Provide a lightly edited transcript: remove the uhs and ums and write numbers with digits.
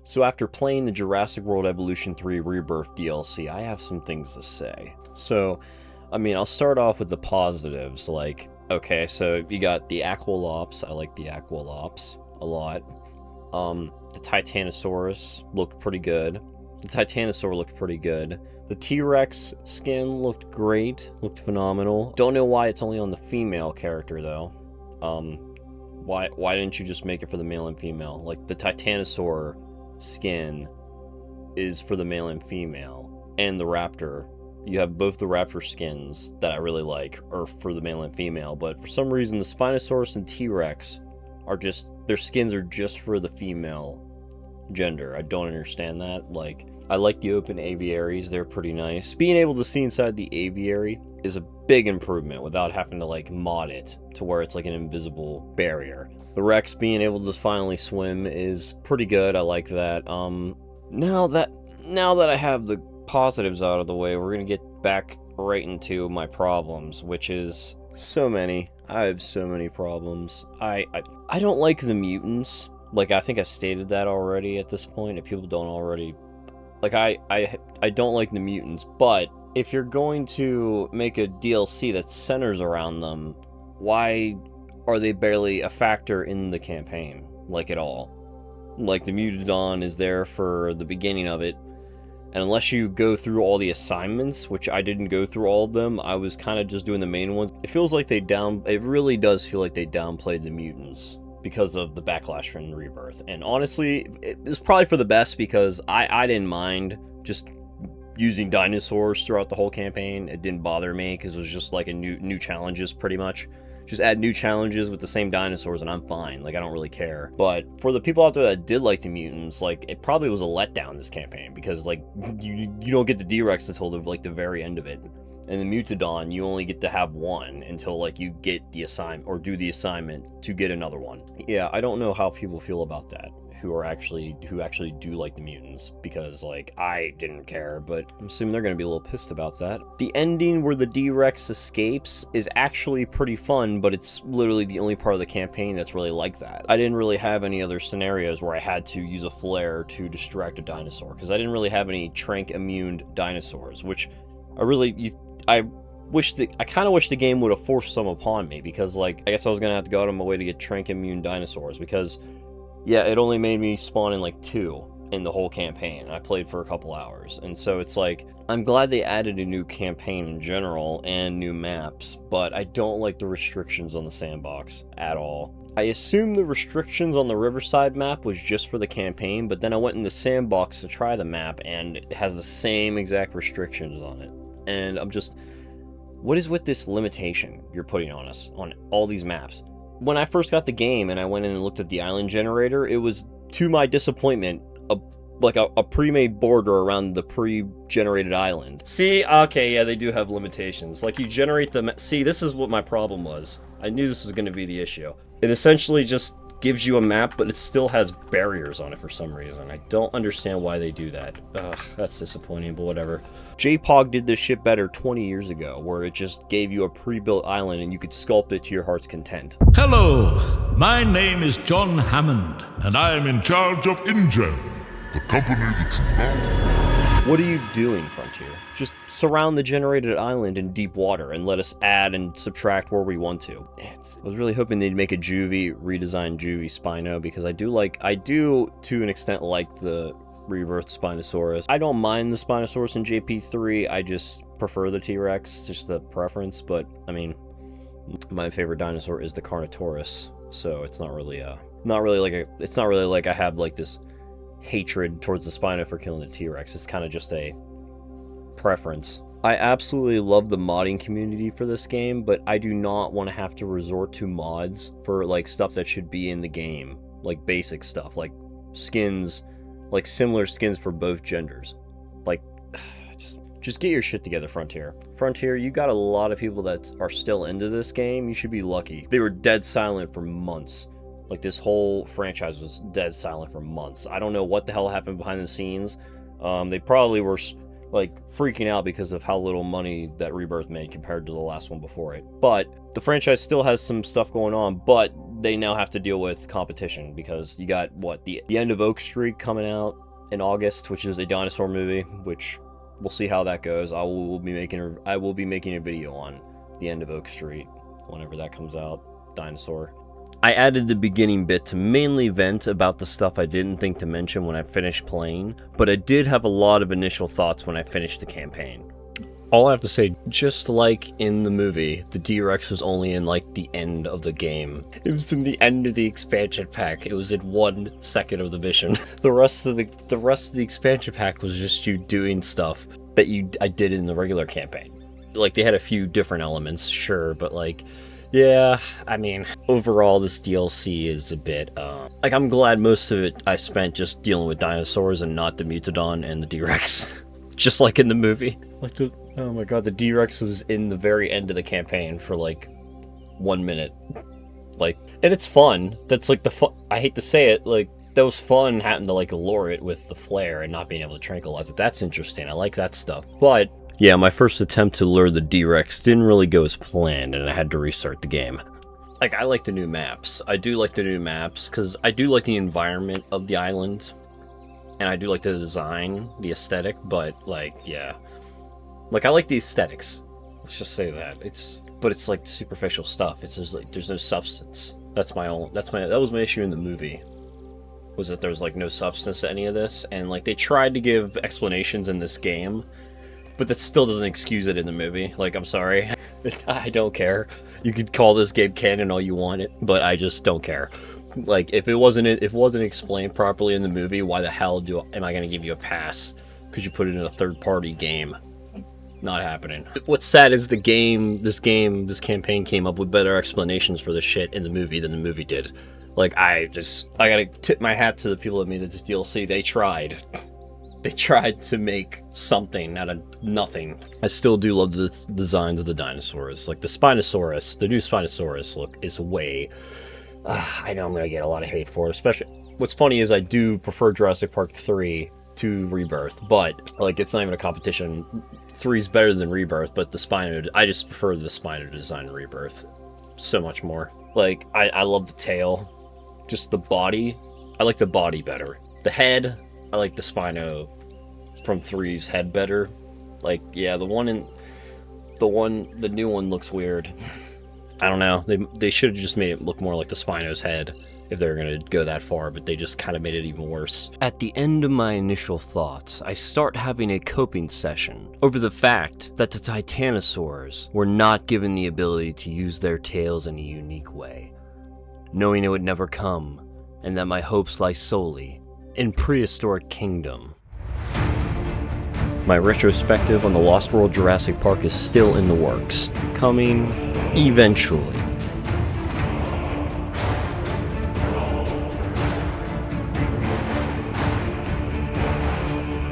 So after playing the Jurassic World Evolution 3 Rebirth DLC, I have some things to say. So, I mean, I'll start off with the positives, like, okay, so you got the Aqualops. I like the Aqualops a lot. The Titanosaurus looked pretty good. The Titanosaur looked pretty good. The T-Rex skin looked great, looked phenomenal. Don't know why it's only on the female character, though. Why didn't you just make it for the male and female? Like, the Titanosaur skin is for the male and female, and the Raptor. You have both the Raptor skins that I really like are for the male and female, but for some reason the Spinosaurus and T-Rex are just, their skins are just for the female gender. I don't understand that. Like, I like the open aviaries, they're pretty nice. Being able to see inside the aviary is a big improvement without having to like mod it to where it's like an invisible barrier. The Rex being able to finally swim is pretty good. I like that. Now that I have the positives out of the way, we're gonna get back right into my problems, which is so many. I have so many problems. I don't like the mutants. Like, I think I've stated that already at this point. If people don't already, like, I don't like the mutants. But if you're going to make a DLC that centers around them, why are they barely a factor in the campaign, like, at all? Like, the Mutodon is there for the beginning of it, and unless you go through all the assignments, which I didn't go through all of them, I was kind of just doing the main ones. It feels like it really does feel like they downplayed the mutants because of the backlash from Rebirth. And honestly, it was probably for the best, because I didn't mind just using dinosaurs throughout the whole campaign. It didn't bother me because it was just like a new challenges, pretty much. Just add new challenges with the same dinosaurs and I'm fine. Like, I don't really care. But for the people out there that did like the mutants, like, it probably was a letdown this campaign, because like you don't get the D-Rex until the very end of it. And the Mutodon, you only get to have one until like you get the assignment or do the assignment to get another one. Yeah, I don't know how people feel about that, who actually do like the mutants, because like I didn't care, but I'm assuming they're gonna be a little pissed about that. The ending where the D-Rex escapes is actually pretty fun, but it's literally the only part of the campaign that's really like that. I didn't really have any other scenarios where I had to use a flare to distract a dinosaur, because I didn't really have any trank immune dinosaurs, which I kind of wish the game would have forced some upon me, because like I guess I was gonna have to go out of my way to get trank immune dinosaurs, because yeah, it only made me spawn in like 2 in the whole campaign. I played for a couple hours, and so it's like, I'm glad they added a new campaign in general and new maps, but I don't like the restrictions on the sandbox at all. I assumed the restrictions on the Riverside map was just for the campaign, but then I went in the sandbox to try the map and it has the same exact restrictions on it. And I'm just, what is with this limitation you're putting on us on all these maps? When I first got the game and I went in and looked at the island generator, it was, to my disappointment, a pre-made border around the pre-generated island. See, okay, yeah, they do have limitations. Like, you generate the... See, this is what my problem was. I knew this was going to be the issue. It essentially just gives you a map, but it still has barriers on it for some reason. I don't understand why they do that. Ugh, that's disappointing, but whatever. JPOG did this shit better 20 years ago, where it just gave you a pre-built island and you could sculpt it to your heart's content. Hello, my name is John Hammond, and I am in charge of InGen, the company that you know. What are you doing, Frontier? Just surround the generated island in deep water and let us add and subtract where we want to. I was really hoping they'd make a redesigned Juvie Spino, because I do to an extent like the Rebirth Spinosaurus. I don't mind the Spinosaurus in JP3, I just prefer the T-Rex, just the preference, but I mean, my favorite dinosaur is the Carnotaurus, so it's not really like I have like this hatred towards the Spino for killing the T-Rex. It's kind of just a preference. I absolutely love the modding community for this game, but I do not want to have to resort to mods for like stuff that should be in the game, like basic stuff, like skins, like similar skins for both genders. Like, just get your shit together, Frontier. Frontier, you got a lot of people that are still into this game. You should be lucky. They were dead silent for months. Like, this whole franchise was dead silent for months. I don't know what the hell happened behind the scenes. They probably were like freaking out because of how little money that Rebirth made compared to the last one before it. But the franchise still has some stuff going on, but they now have to deal with competition because you got the end of Oak Street coming out in August, which is a dinosaur movie, which we'll see how that goes. I will be making a video on the end of Oak Street whenever that comes out. Dinosaur. I added the beginning bit to mainly vent about the stuff I didn't think to mention when I finished playing, but I did have a lot of initial thoughts when I finished the campaign. All I have to say, just like in the movie, the D-Rex was only in like the end of the game. It was in the end of the expansion pack. It was in 1 second of the mission. The rest of the expansion pack was just you doing stuff that I did in the regular campaign. Like, they had a few different elements, sure, but like, yeah, I mean, overall this DLC is a bit, like, I'm glad most of it I spent just dealing with dinosaurs and not the Mutodon and the D-Rex. Just like in the movie. Like, oh my god, the D-Rex was in the very end of the campaign for like 1 minute. Like, and it's fun. That's like the fun, I hate to say it, like, that was fun having to like lure it with the flare and not being able to tranquilize it. That's interesting. I like that stuff. But yeah, my first attempt to lure the D-Rex didn't really go as planned, and I had to restart the game. Like, I like the new maps. I do like the new maps, because I do like the environment of the island, and I do like the design, the aesthetic, but, like, yeah. Like, I like the aesthetics. Let's just say that. But it's, like, superficial stuff. It's just, like, there's no substance. That was my issue in the movie, was that there's, like, no substance to any of this, and, like, they tried to give explanations in this game, but that still doesn't excuse it in the movie. Like, I'm sorry. I don't care. You could call this game canon all you want it, but I just don't care. Like, if it wasn't explained properly in the movie, why the hell am I gonna give you a pass? Because you put it in a third-party game. Not happening. What's sad is this campaign came up with better explanations for the shit in the movie than the movie did. Like, I gotta tip my hat to the people that made this DLC. They tried. They tried to make something out of nothing. I still do love the designs of the dinosaurs. Like, the Spinosaurus, the new Spinosaurus look is way... I know I'm gonna get a lot of hate for it, especially... What's funny is I do prefer Jurassic Park 3 to Rebirth, but, like, it's not even a competition. 3's better than Rebirth, but I just prefer the Spino design in Rebirth so much more. Like, I love the tail. Just the body. I like the body better. The head... I like the Spino from 3's head better. Like, yeah, the new one looks weird. I don't know. They should have just made it look more like the Spino's head if they were going to go that far, but they just kind of made it even worse. At the end of my initial thoughts, I start having a coping session over the fact that the Titanosaurs were not given the ability to use their tails in a unique way, knowing it would never come, and that my hopes lie solely in Prehistoric Kingdom. My retrospective on the Lost World Jurassic Park is still in the works, coming eventually.